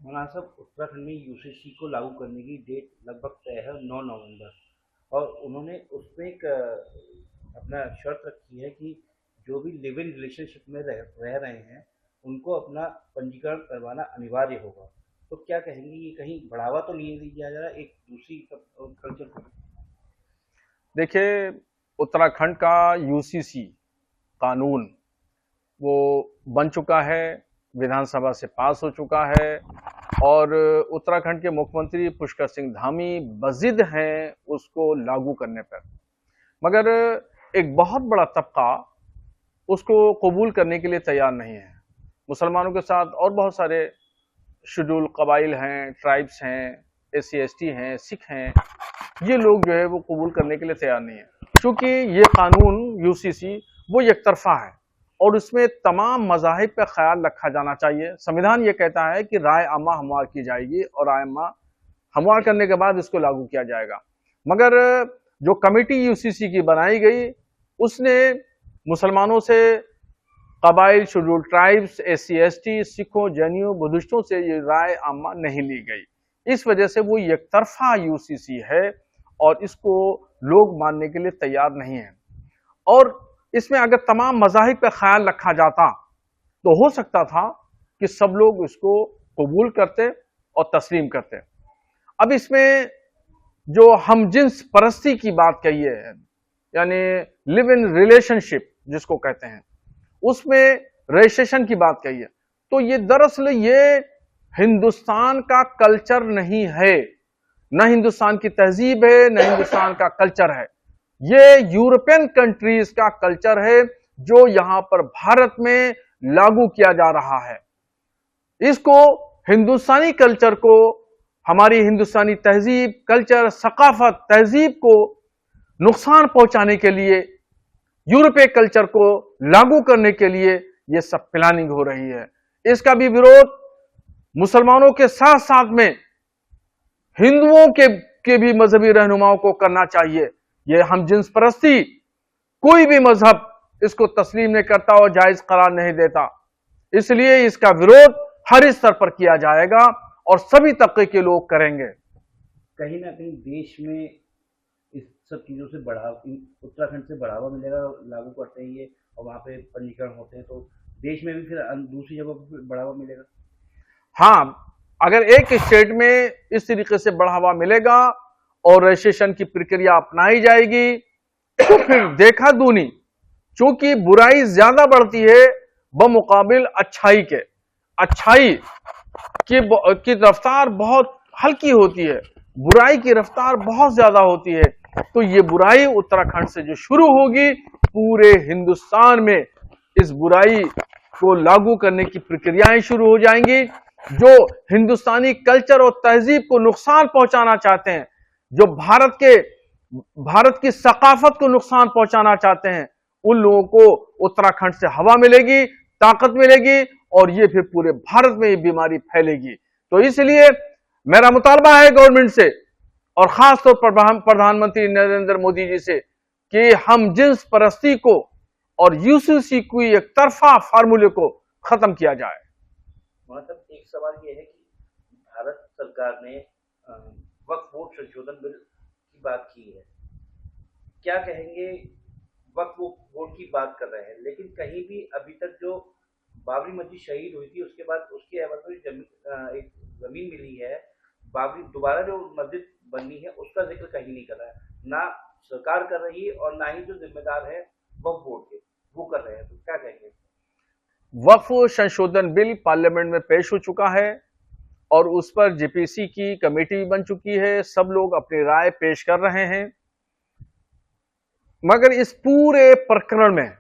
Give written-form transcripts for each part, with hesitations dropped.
मौलाना साहब, उत्तराखंड में यूसीसी को लागू करने की डेट लगभग तय है 9 नवंबर। और उन्होंने उसमें एक अपना शर्त रखी है कि जो भी लिव इन रिलेशनशिप में रह रहे हैं उनको अपना पंजीकरण करवाना अनिवार्य होगा। तो क्या कहेंगे, ये कहीं बढ़ावा तो नहीं दिया जा रहा एक दूसरी कल्चर को? देखिए, उत्तराखंड का यूसीसी कानून वो बन चुका है, विधानसभा से पास हो चुका है और उत्तराखंड के मुख्यमंत्री पुष्कर सिंह धामी बजिद हैं उसको लागू करने पर। मगर एक बहुत बड़ा तबका उसको कबूल करने के लिए तैयार नहीं है। मुसलमानों के साथ और बहुत सारे शेड्यूल कबाइल हैं, ट्राइब्स हैं, एससी एसटी हैं, सिख हैं, ये लोग जो है वो कबूल करने के लिए तैयार नहीं है। क्योंकि ये कानून यूसीसी वो एक तरफा है और उसमें तमाम मज़ाहिब पे ख्याल रखा जाना चाहिए। संविधान ये कहता है कि राय आमा हमवार की जाएगी और राय आमा हमवार करने के बाद इसको लागू किया जाएगा। मगर जो कमेटी यूसीसी की बनाई गई उसने मुसलमानों से, कबाइल, शेड्यूल ट्राइब्स, एससी एसटी, सिखों, जैनियों, बुद्धिस्टों से ये राय आमा नहीं ली गई। इस वजह से वो एक तरफा यूसीसी है और इसको लोग मानने के लिए तैयार नहीं है। और इसमें अगर तमाम मज़ाहिब पे ख्याल रखा जाता तो हो सकता था कि सब लोग इसको कबूल करते और तस्लीम करते। अब इसमें जो हमजिन्स परस्ती की बात कही है, यानी लिव इन रिलेशनशिप जिसको कहते हैं, उसमें रजिस्ट्रेशन की बात कही है, तो ये दरअसल ये हिंदुस्तान का कल्चर नहीं है, न हिंदुस्तान की तहजीब है, न हिंदुस्तान का कल्चर है। ये यूरोपियन कंट्रीज का कल्चर है जो यहां पर भारत में लागू किया जा रहा है। इसको, हिंदुस्तानी कल्चर को, हमारी हिंदुस्तानी तहजीब, कल्चर, सकाफत, तहजीब को नुकसान पहुंचाने के लिए, यूरोपीय कल्चर को लागू करने के लिए यह सब प्लानिंग हो रही है। इसका भी विरोध मुसलमानों के साथ साथ में हिंदुओं के भी मजहबी रहनुमाओं को करना चाहिए। यह हमजिन्स परस्ती कोई भी मजहब इसको तस्लीम नहीं करता और जायज करार नहीं देता, इसलिए इसका विरोध हर स्तर पर किया जाएगा और सभी तबके के लोग करेंगे। कहीं ना कहीं देश में इस सब चीज़ों से उत्तराखंड से बढ़ावा मिलेगा, लागू करते हैं ये और वहाँ पे पंजीकरण होते हैं, तो देश में भी फिर दूसरी जगह पर बढ़ावा मिलेगा। हाँ, अगर एक स्टेट में इस तरीके से बढ़ावा मिलेगा और रजिस्ट्रेशन की प्रक्रिया अपनाई जाएगी तो फिर देखा दूनी, चूंकि बुराई ज्यादा बढ़ती है बमुकाबिल अच्छाई के। अच्छाई की रफ्तार बहुत हल्की होती है, बुराई की रफ्तार बहुत ज्यादा होती है। तो ये बुराई उत्तराखंड से जो शुरू होगी, पूरे हिंदुस्तान में इस बुराई को लागू करने की प्रक्रियाएं शुरू हो जाएंगी। जो हिंदुस्तानी कल्चर और तहजीब को नुकसान पहुंचाना चाहते हैं, जो भारत की सकाफत को नुकसान पहुंचाना चाहते हैं, उन लोगों को उत्तराखंड से हवा मिलेगी, ताकत मिलेगी और ये फिर पूरे भारत में ये बीमारी फैलेगी। तो इसलिए मेरा मुतालबा है गवर्नमेंट से और खास तौर पर प्रधानमंत्री नरेंद्र मोदी जी से कि हम जिन्स परस्ती को और यूसीसी की एक तरफा फार्मूले को खत्म किया जाए। मतलब एक सवाल ये है कि भारत सरकार ने वक्फ बोर्ड संशोधन बिल की बात की है, क्या कहेंगे? वक्फ बोर्ड की बात कर रहे हैं, लेकिन कहीं भी अभी तक जो बाबरी मस्जिद शहीद हुई थी उसके बाद उसके एवज में एक जमीन मिली है, बाबरी दोबारा जो मस्जिद बननी है उसका जिक्र कहीं नहीं कर रहा है, ना सरकार कर रही है और ना ही जो जिम्मेदार है वक्फ बोर्ड के वो कर रहे हैं। तो क्या कहेंगे? वक्फ संशोधन बिल पार्लियामेंट में पेश हो चुका है और उस पर जेपीसी की कमेटी बन चुकी है, सब लोग अपनी राय पेश कर रहे हैं। मगर इस पूरे प्रकरण में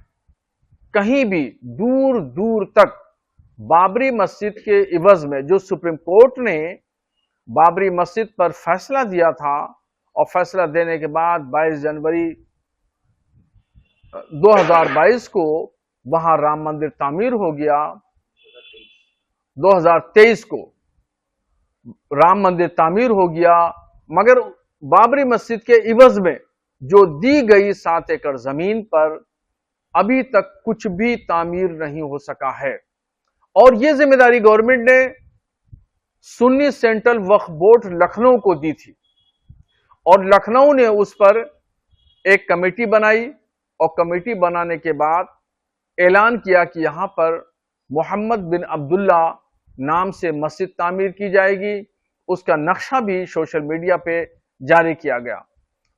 कहीं भी दूर दूर तक बाबरी मस्जिद के इवज में जो सुप्रीम कोर्ट ने बाबरी मस्जिद पर फैसला दिया था और फैसला देने के बाद 22 जनवरी 2022 को वहां राम मंदिर तामीर हो गया। 2023 को राम मंदिर तामीर हो गया, मगर बाबरी मस्जिद के इवज में जो दी गई 7 एकड़ जमीन पर अभी तक कुछ भी तामीर नहीं हो सका है। और यह जिम्मेदारी गवर्नमेंट ने सुन्नी सेंट्रल वक्फ बोर्ड लखनऊ को दी थी और लखनऊ ने उस पर एक कमेटी बनाई और कमेटी बनाने के बाद ऐलान किया कि यहां पर मोहम्मद बिन अब्दुल्ला नाम से मस्जिद तामीर की जाएगी। उसका नक्शा भी सोशल मीडिया पे जारी किया गया,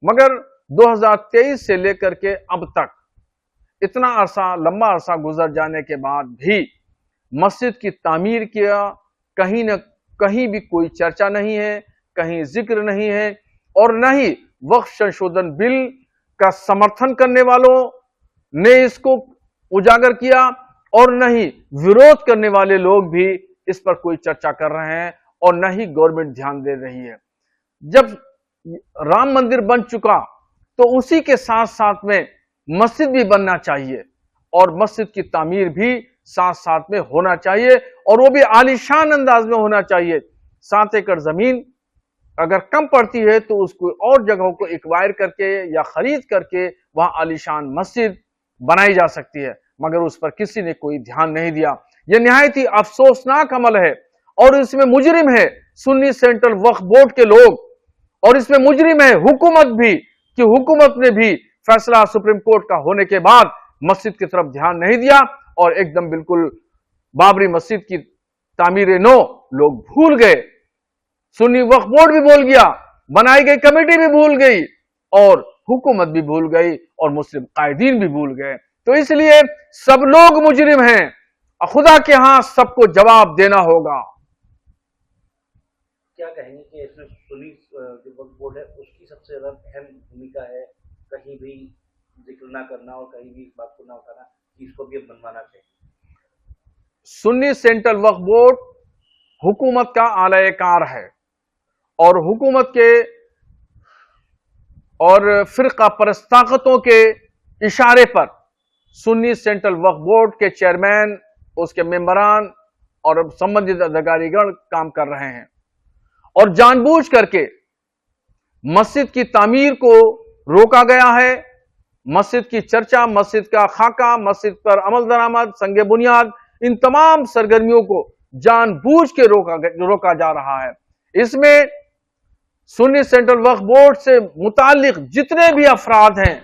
मगर 2023 से लेकर के अब तक इतना लंबा अरसा गुजर जाने के बाद भी मस्जिद की तामीर किया कहीं न कहीं भी कोई चर्चा नहीं है, कहीं जिक्र नहीं है, और न ही वक्फ संशोधन बिल का समर्थन करने वालों ने इसको उजागर किया और न ही विरोध करने वाले लोग भी इस पर कोई चर्चा कर रहे हैं और न ही गवर्नमेंट ध्यान दे रही है। जब राम मंदिर बन चुका तो उसी के साथ साथ में मस्जिद भी बनना चाहिए और मस्जिद की तामीर भी साथ साथ में होना चाहिए, और वो भी आलीशान अंदाज में होना चाहिए। 7 एकड़ जमीन अगर कम पड़ती है तो उसको और जगहों को एक्वायर करके या खरीद करके वहां आलीशान मस्जिद बनाई जा सकती है, मगर उस पर किसी ने कोई ध्यान नहीं दिया। यह निहायत ही अफसोसनाक अमल है और इसमें मुजरिम है सुन्नी सेंट्रल वक्फ बोर्ड के लोग, और इसमें मुजरिम है हुकूमत भी कि हुकूमत ने भी फैसला सुप्रीम कोर्ट का होने के बाद मस्जिद की तरफ ध्यान नहीं दिया और एकदम बिल्कुल बाबरी मस्जिद की तामीर नो लोग भूल गए। सुन्नी वक्फ बोर्ड भी भूल गया, बनाई गई कमेटी भी भूल गई और हुकूमत भी भूल गई और मुस्लिम कायदीन भी भूल गए। तो इसलिए सब लोग मुजरिम हैं, खुदा के यहां सबको जवाब देना होगा। क्या कहेंगे कि इसमें सुन्नी जो वक्फ बोर्ड है उसकी सबसे ज्यादा अहम भूमिका है, कहीं भी जिक्र ना करना और कहीं भी इस बात को ना उठाना कि इसको भी अब बनवाना चाहिए। सुन्नी सेंट्रल वक्फ बोर्ड हुकूमत का आलाकार है और हुकूमत के और फिरका परस्त ताकतों के इशारे पर सुन्नी सेंट्रल वक्फ बोर्ड के चेयरमैन, उसके मेंबरान और संबंधित अधिकारीगण काम कर रहे हैं और जानबूझ करके मस्जिद की तामीर को रोका गया है। मस्जिद की चर्चा, मस्जिद का खाका, मस्जिद पर अमल दरामद, संगे बुनियाद, इन तमाम सरगर्मियों को जानबूझ के रोका जा रहा है। इसमें सुन्नी सेंट्रल वक्फ बोर्ड से मुतालिक जितने भी अफराद हैं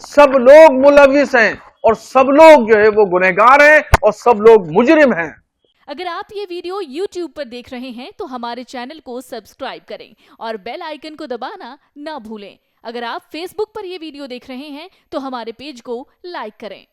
सब लोग मुलविस हैं और सब लोग जो है वो गुनहगार हैं और सब लोग मुजरिम हैं। अगर आप ये वीडियो YouTube पर देख रहे हैं तो हमारे चैनल को सब्सक्राइब करें और बेल आइकन को दबाना ना भूलें। अगर आप Facebook पर ये वीडियो देख रहे हैं तो हमारे पेज को लाइक करें।